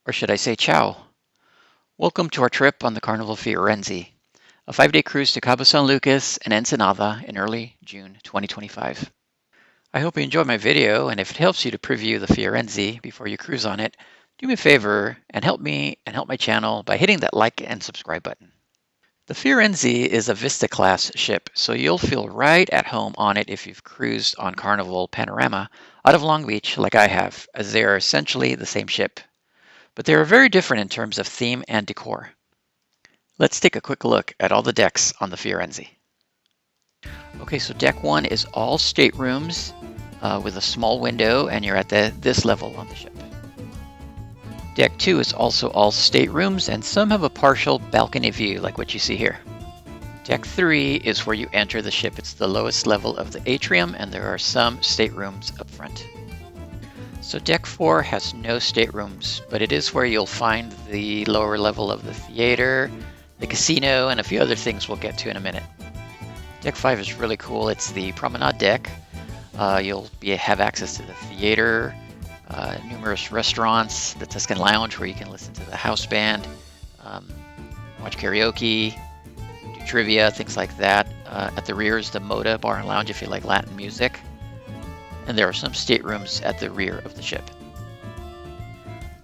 Or should I say ciao? Welcome to our trip on the Carnival Firenze, a 5-day cruise to Cabo San Lucas and Ensenada in early June 2025. I hope you enjoyed my video, and if it helps you to preview the Firenze before you cruise on it, do me a favor and help me and help my channel by hitting that like and subscribe button. The Firenze is a Vista class ship, so you'll feel right at home on it if you've cruised on Carnival Panorama out of Long Beach like I have, as they are essentially the same ship. But they are very different in terms of theme and decor. Let's take a quick look at all the decks on the Firenze. Okay, so deck 1 is all staterooms with a small window, and you're at this level on the ship. Deck 2 is also all staterooms, and some have a partial balcony view like what you see here. Deck 3 is where you enter the ship. It's the lowest level of the atrium, and there are some staterooms up front. So deck 4 has no staterooms, but it is where you'll find the lower level of the theater, the casino, and a few other things we'll get to in a minute. Deck 5 is really cool. It's the promenade deck. You'll have access to the theater, numerous restaurants, the Tuscan Lounge where you can listen to the house band, watch karaoke, do trivia, things like that. At the rear is the Moda Bar and Lounge if you like Latin music. And there are some staterooms at the rear of the ship.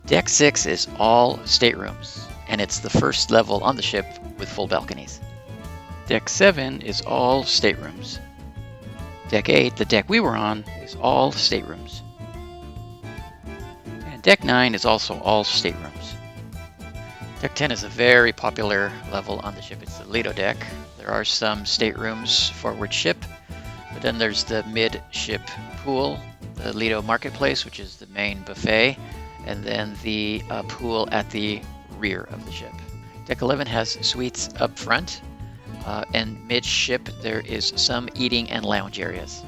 Deck 6 is all staterooms, and it's the first level on the ship with full balconies. Deck 7 is all staterooms. Deck 8, the deck we were on, is all staterooms. And Deck 9 is also all staterooms. Deck 10 is a very popular level on the ship. It's the Lido deck. There are some staterooms forward ship, but then there's the mid-ship pool, the Lido Marketplace, which is the main buffet, and then the pool at the rear of the ship. Deck 11 has suites up front, and mid-ship there is some eating and lounge areas.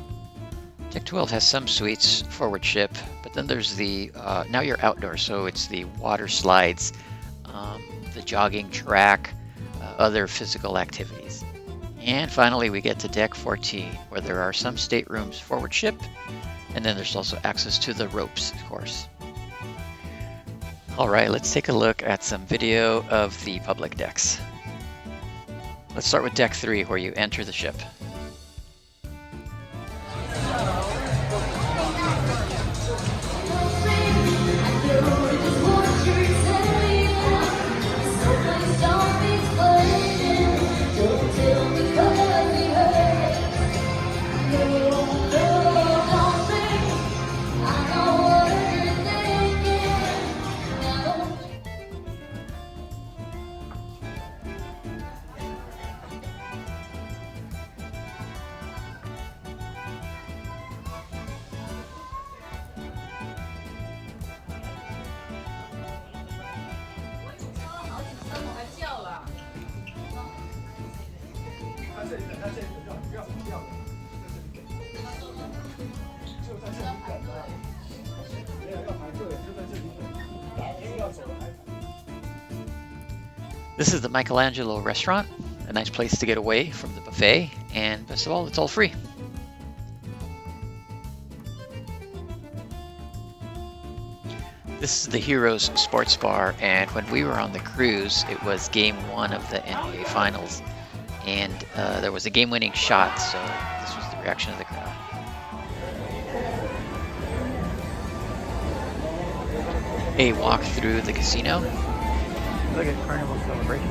Deck 12 has some suites forward ship, but then there's the, now you're outdoors, so it's the water slides, the jogging track, other physical activities. And finally we get to Deck 14, where there are some staterooms forward ship, and then there's also access to the ropes course. Alright, let's take a look at some video of the public decks. Let's start with Deck 3, where you enter the ship. This is the Michelangelo restaurant, a nice place to get away from the buffet, and best of all, it's all free. This is the Heroes Sports Bar, and when we were on the cruise, it was Game 1 of the NBA Finals, and there was a game-winning shot, so this was the reaction of the crowd. A walk through the casino. Look at Carnival Celebration.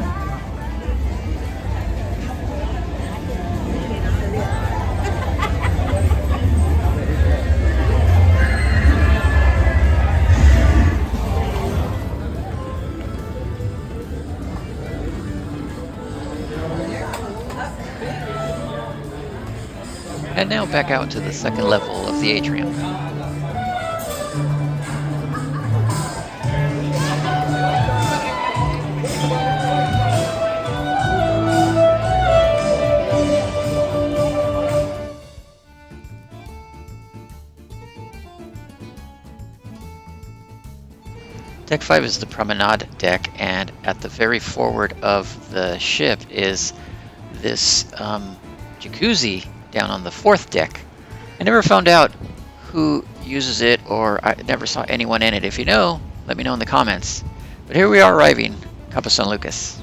And now back out to the second level of the atrium. Deck 5 is the promenade deck, and at the very forward of the ship is this jacuzzi down on the 4th deck. I never found out who uses it, or I never saw anyone in it. If you know, let me know in the comments. But here we are arriving, Cabo San Lucas.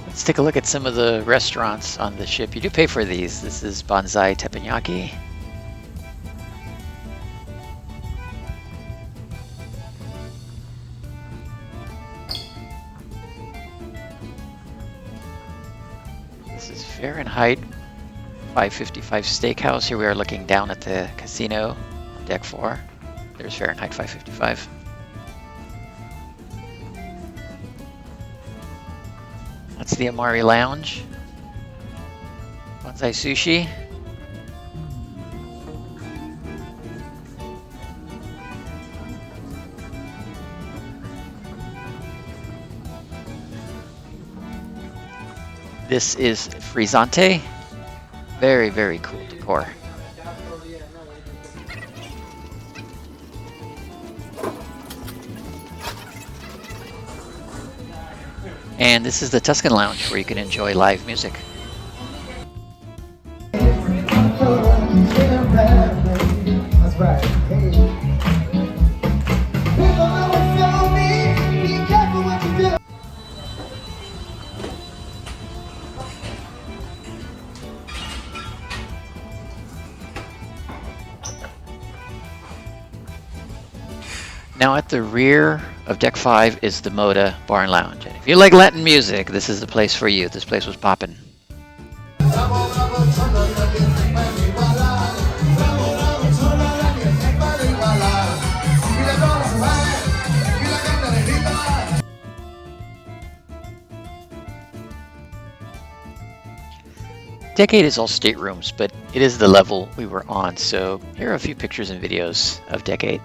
Let's take a look at some of the restaurants on the ship. You do pay for these. This is Bonsai Teppanyaki. This is Fahrenheit 555 Steakhouse. Here we are looking down at the casino on deck 4. There's Fahrenheit 555. That's the Amari Lounge. Bonsai Sushi. This is Frizzante. Very, very cool decor. And this is the Tuscan Lounge, where you can enjoy live music. That's right. Hey. People always tell me, be careful what you do. Now at the rear of Deck 5 is the Moda Bar and Lounge. And if you like Latin music, this is the place for you. This place was poppin'. Deck 8 is all staterooms, but it is the level we were on, so here are a few pictures and videos of Deck 8.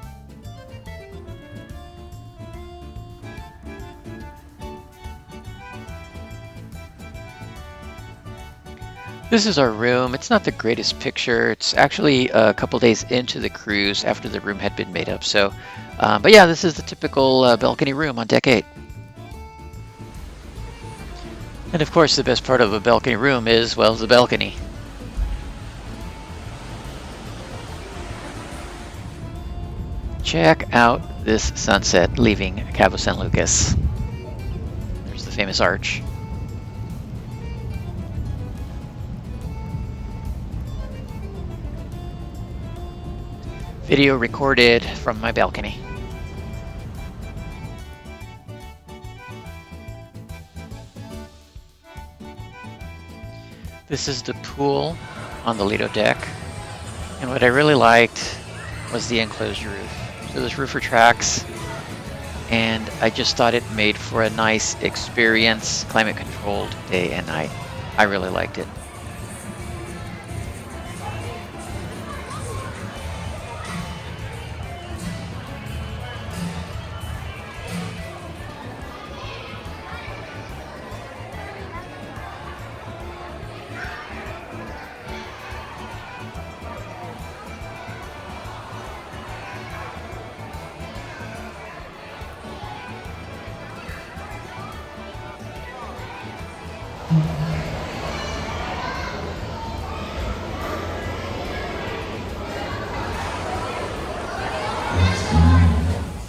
This is our room. It's not the greatest picture. It's actually a couple days into the cruise after the room had been made up. So, but yeah, this is the typical balcony room on Deck 8. And of course, the best part of a balcony room is, well, the balcony. Check out this sunset leaving Cabo San Lucas. There's the famous arch. Video recorded from my balcony. This is the pool on the Lido deck, and what I really liked was the enclosed roof. So this roof retracts, and I just thought it made for a nice experience, climate controlled day and night. I really liked it.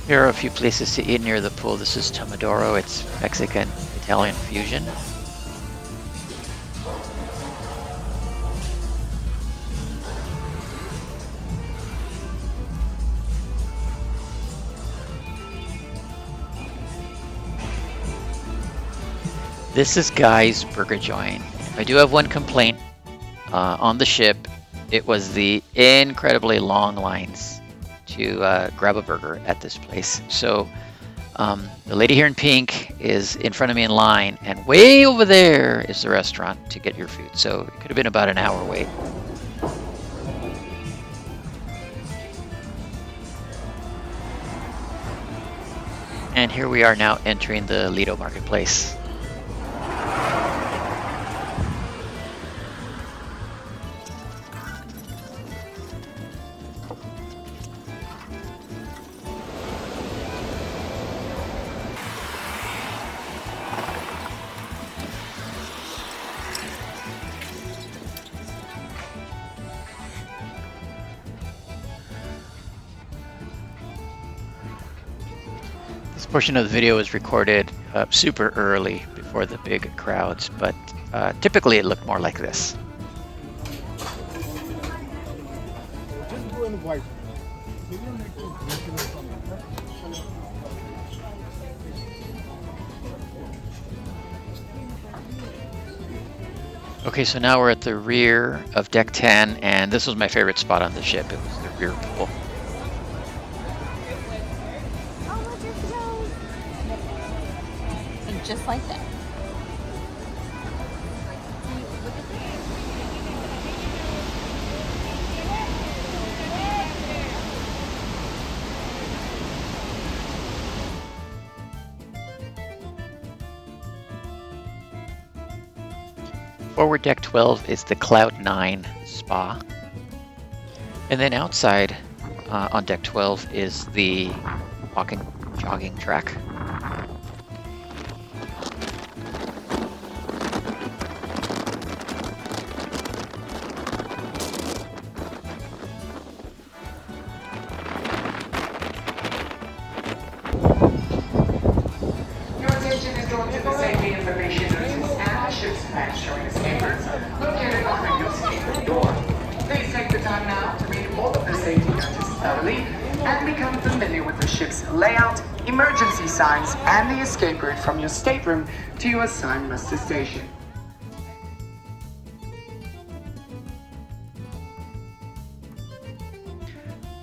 Here are a few places to eat near the pool. This is Tomodoro. It's Mexican-Italian fusion. This is Guy's Burger Joint. I do have one complaint on the ship. It was the incredibly long lines to grab a burger at this place. So the lady here in pink is in front of me in line, and way over there is the restaurant to get your food. So it could have been about an hour wait. And here we are now entering the Lido Marketplace. This portion of the video was recorded super early before the big crowds, but typically it looked more like this. Just go in white. Okay, so now we're at the rear of deck 10, and this was my favorite spot on the ship. It was the rear pool. And just like that. Forward deck 12 is the Cloud 9 spa. And then outside on deck 12 is the walking, jogging track. Your attention is drawn to the safety information notice and the ship's plan showing escape routes located behind your stateroom door. Please take the time now to read all of the safety notices thoroughly and become familiar with the ship's layout, emergency signs, and the escape route from your stateroom to your assigned muster station.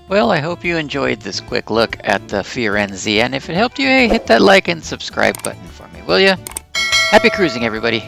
Well, I hope you enjoyed this quick look at the Firenze, and if it helped you, hey, hit that like and subscribe button for me, will ya? Happy cruising, everybody!